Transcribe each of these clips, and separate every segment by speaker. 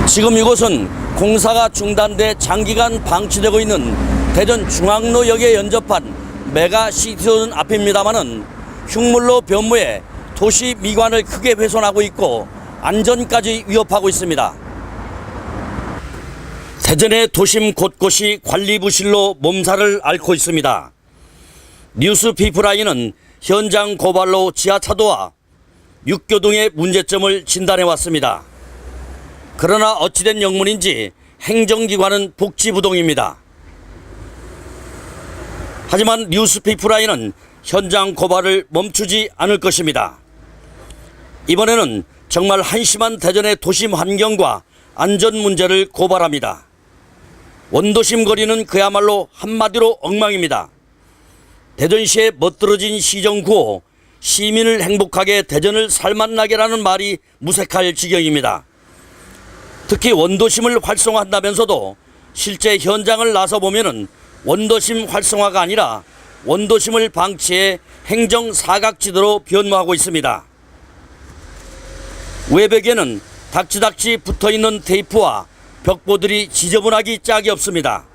Speaker 1: 지금 이곳은 공사가 중단돼 장기간 방치되고 있는 대전 중앙로역에 연접한 메가시티존 앞입니다마는 흉물로 변모해 도시 미관을 크게 훼손하고 있고 안전까지 위협하고 있습니다. 대전의 도심 곳곳이 관리 부실로 몸살을 앓고 있습니다. 뉴스피플아이는 현장 고발로 지하차도와 육교등의 문제점을 진단해 왔습니다. 그러나 어찌된 영문인지 행정기관은 복지부동입니다. 하지만 뉴스피플아이는 현장 고발을 멈추지 않을 것입니다. 이번에는 정말 한심한 대전의 도심 환경과 안전 문제를 고발합니다. 원도심 거리는 그야말로 한마디로 엉망입니다. 대전시의 멋들어진 시정구호 시민을 행복하게 대전을 살맛나게라는 말이 무색할 지경입니다. 특히 원도심을 활성화한다면서도 실제 현장을 나서보면 원도심 활성화가 아니라 원도심을 방치해 행정 사각지대로 변모하고 있습니다. 외벽에는 닥치닥치 붙어있는 테이프와 벽보들이 지저분하기 짝이 없습니다.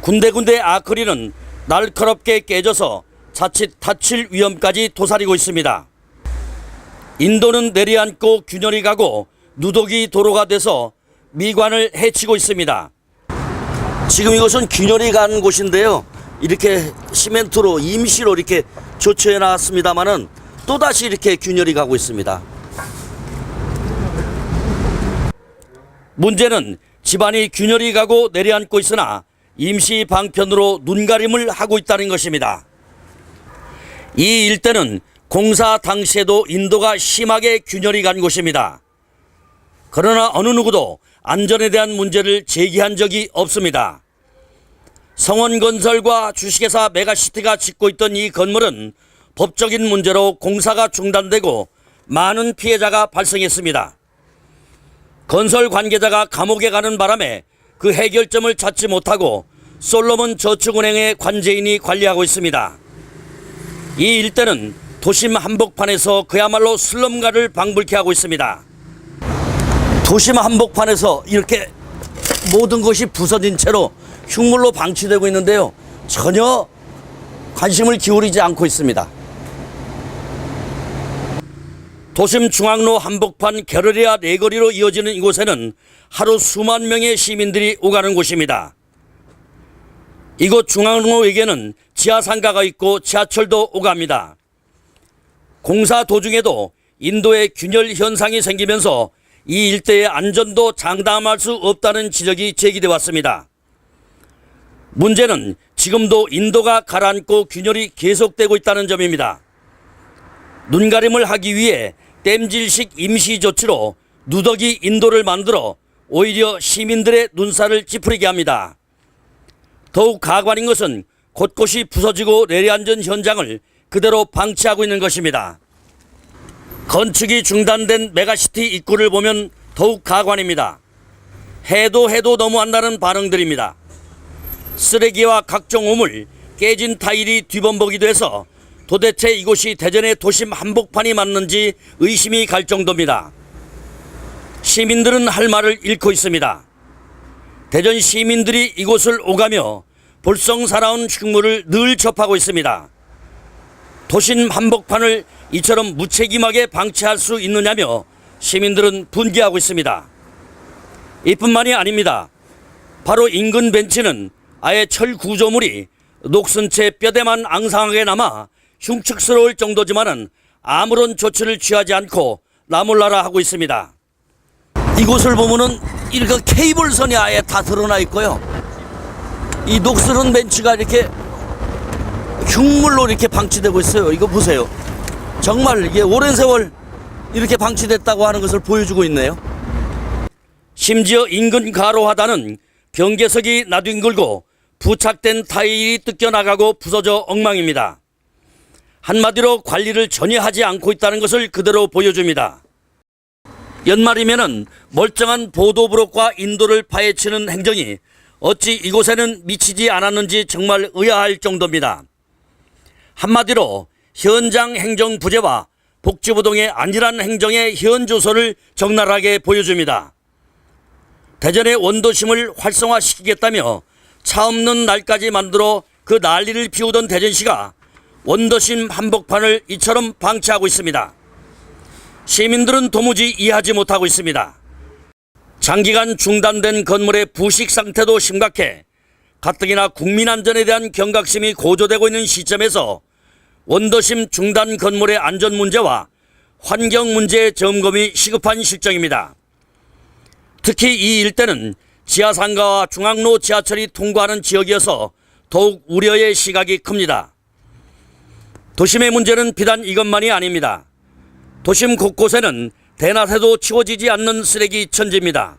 Speaker 1: 군데군데 아크릴은 날카롭게 깨져서 자칫 다칠 위험까지 도사리고 있습니다. 인도는 내려앉고 균열이 가고 누더기 도로가 돼서 미관을 해치고 있습니다. 지금 이곳은 균열이 간 곳인데요. 이렇게 시멘트로 임시로 이렇게 조처해 놨습니다만은 또다시 이렇게 균열이 가고 있습니다. 문제는 집안이 균열이 가고 내려앉고 있으나 임시 방편으로 눈가림을 하고 있다는 것입니다. 이 일대는 공사 당시에도 인도가 심하게 균열이 간 곳입니다. 그러나 어느 누구도 안전에 대한 문제를 제기한 적이 없습니다. 성원건설과 주식회사 메가시티가 짓고 있던 이 건물은 법적인 문제로 공사가 중단되고 많은 피해자가 발생했습니다. 건설 관계자가 감옥에 가는 바람에 그 해결점을 찾지 못하고 솔로몬 저축은행의 관제인이 관리하고 있습니다. 이 일대는 도심 한복판에서 그야말로 슬럼가를 방불케 하고 있습니다. 도심 한복판에서 이렇게 모든 것이 부서진 채로 흉물로 방치되고 있는데요. 전혀 관심을 기울이지 않고 있습니다. 도심 중앙로 한복판 게르리아 네거리로 이어지는 이곳에는 하루 수만 명의 시민들이 오가는 곳입니다. 이곳 중앙로에게는 지하상가가 있고 지하철도 오갑니다. 공사 도중에도 인도의 균열 현상이 생기면서 이 일대의 안전도 장담할 수 없다는 지적이 제기돼 왔습니다. 문제는 지금도 인도가 가라앉고 균열이 계속되고 있다는 점입니다. 눈가림을 하기 위해 땜질식 임시조치로 누더기 인도를 만들어 오히려 시민들의 눈살을 찌푸리게 합니다. 더욱 가관인 것은 곳곳이 부서지고 내려앉은 현장을 그대로 방치하고 있는 것입니다. 건축이 중단된 메가시티 입구를 보면 더욱 가관입니다. 해도 너무한다는 반응들입니다. 쓰레기와 각종 오물, 깨진 타일이 뒤범벅이 돼서 도대체 이곳이 대전의 도심 한복판이 맞는지 의심이 갈 정도입니다. 시민들은 할 말을 잃고 있습니다. 대전 시민들이 이곳을 오가며 볼썽사나운 흉물을 늘 접하고 있습니다. 도심 한복판을 이처럼 무책임하게 방치할 수 있느냐며 시민들은 분개하고 있습니다. 이뿐만이 아닙니다. 바로 인근 벤치는 아예 철 구조물이 녹슨 채 뼈대만 앙상하게 남아 흉측스러울 정도지만은 아무런 조치를 취하지 않고 나몰라라 하고 있습니다. 이곳을 보면은 이렇게 케이블선이 아예 다 드러나 있고요. 이 녹슬은 벤치가 이렇게 흉물로 이렇게 방치되고 있어요. 이거 보세요. 정말 이게 오랜 세월 이렇게 방치됐다고 하는 것을 보여주고 있네요. 심지어 인근 가로하단은 경계석이 나뒹굴고 부착된 타일이 뜯겨나가고 부서져 엉망입니다. 한마디로 관리를 전혀 하지 않고 있다는 것을 그대로 보여줍니다. 연말이면은 멀쩡한 보도브록과 인도를 파헤치는 행정이 어찌 이곳에는 미치지 않았는지 정말 의아할 정도입니다. 한마디로 현장 행정 부재와 복지부동의 안일한 행정의 현조서를 적나라하게 보여줍니다. 대전의 원도심을 활성화시키겠다며 차 없는 날까지 만들어 그 난리를 피우던 대전시가 원도심 한복판을 이처럼 방치하고 있습니다. 시민들은 도무지 이해하지 못하고 있습니다. 장기간 중단된 건물의 부식 상태도 심각해 가뜩이나 국민 안전에 대한 경각심이 고조되고 있는 시점에서 원도심 중단 건물의 안전 문제와 환경 문제의 점검이 시급한 실정입니다. 특히 이 일대는 지하상가와 중앙로 지하철이 통과하는 지역이어서 더욱 우려의 시각이 큽니다. 도심의 문제는 비단 이것만이 아닙니다. 도심 곳곳에는 대낮에도 치워지지 않는 쓰레기 천지입니다.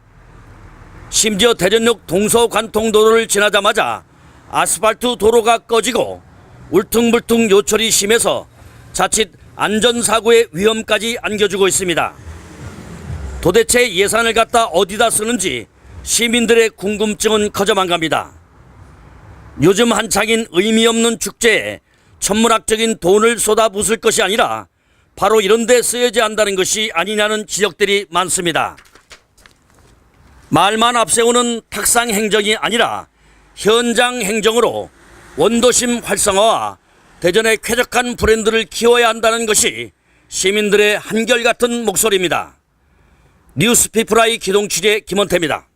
Speaker 1: 심지어 대전역 동서관통도로를 지나자마자 아스팔트 도로가 꺼지고 울퉁불퉁 요철이 심해서 자칫 안전사고의 위험까지 안겨주고 있습니다. 도대체 예산을 갖다 어디다 쓰는지 시민들의 궁금증은 커져만 갑니다. 요즘 한창인 의미 없는 축제에 천문학적인 돈을 쏟아붓을 것이 아니라 바로 이런 데 쓰여야 한다는 것이 아니냐는 지적들이 많습니다. 말만 앞세우는 탁상 행정이 아니라 현장 행정으로 원도심 활성화와 대전의 쾌적한 브랜드를 키워야 한다는 것이 시민들의 한결같은 목소리입니다. 뉴스피플아이 기동 취재 김원태입니다.